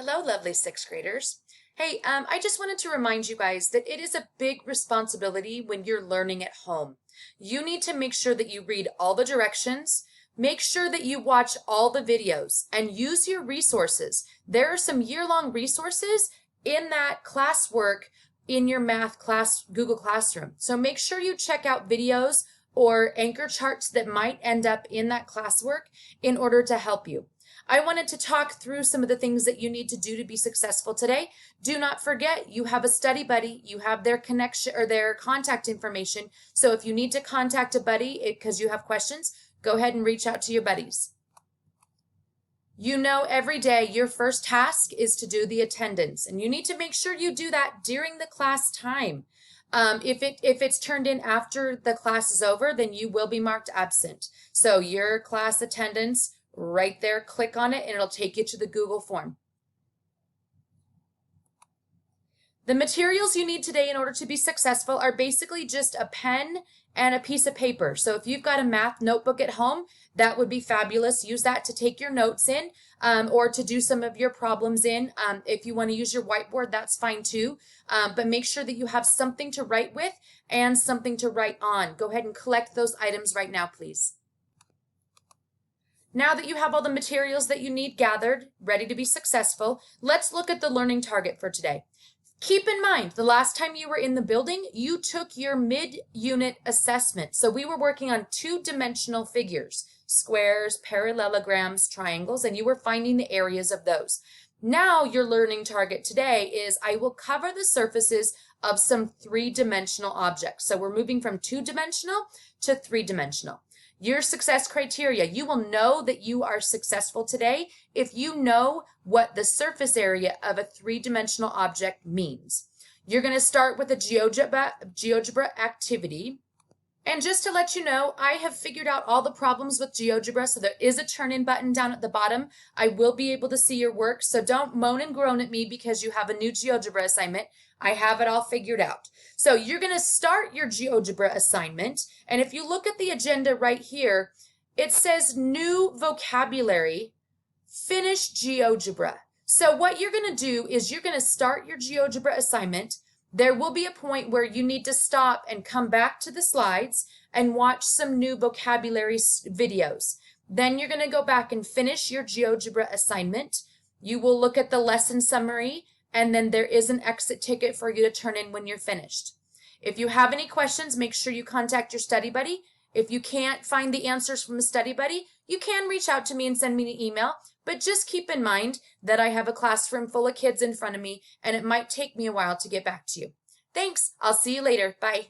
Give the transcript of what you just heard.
Hello, lovely sixth graders. Hey, I just wanted to remind you guys that it is a big responsibility when you're learning at home. You need to make sure that you read all the directions, make sure that you watch all the videos, and use your resources. There are some year-long resources in that classwork in your math class, Google Classroom. So make sure you check out videos or anchor charts that might end up in that classwork in order to help you. I wanted to talk through some of the things that you need to do to be successful today. Do not forget, you have a study buddy. You have their connection or their contact information. So if you need to contact a buddy because you have questions, go ahead and reach out to your buddies. You know, every day your first task is to do the attendance, and you need to make sure you do that during the class time. If it's turned in after the class is over, then you will be marked absent. So your class attendance, right there, click on it and it'll take you to the Google form. The materials you need today in order to be successful are basically just a pen and a piece of paper. So if you've got a math notebook at home, that would be fabulous. Use that to take your notes in or to do some of your problems in. If you want to use your whiteboard, that's fine too. But make sure that you have something to write with and something to write on. Go ahead and collect those items right now, please. Now that you have all the materials that you need gathered, ready to be successful, let's look at the learning target for today. Keep in mind, the last time you were in the building, you took your mid-unit assessment. So we were working on two-dimensional figures, squares, parallelograms, triangles, and you were finding the areas of those. Now your learning target today is I will cover the surfaces of some three-dimensional objects. So we're moving from two-dimensional to three-dimensional. Your success criteria, you will know that you are successful today if you know what the surface area of a three-dimensional object means. You're going to start with a GeoGebra activity. And just to let you know, I have figured out all the problems with GeoGebra, so there is a turn-in button down at the bottom. I will be able to see your work, so don't moan and groan at me because you have a new GeoGebra assignment. I have it all figured out. So you're going to start your GeoGebra assignment, and if you look at the agenda right here, it says new vocabulary, finish GeoGebra. So what you're going to do is you're going to start your GeoGebra assignment. There will be a point where you need to stop and come back to the slides and watch some new vocabulary videos. Then you're going to go back and finish your GeoGebra assignment. You will look at the lesson summary, and then there is an exit ticket for you to turn in when you're finished. If you have any questions, make sure you contact your study buddy. If you can't find the answers from a study buddy, you can reach out to me and send me an email. But just keep in mind that I have a classroom full of kids in front of me, and it might take me a while to get back to you. Thanks. I'll see you later. Bye.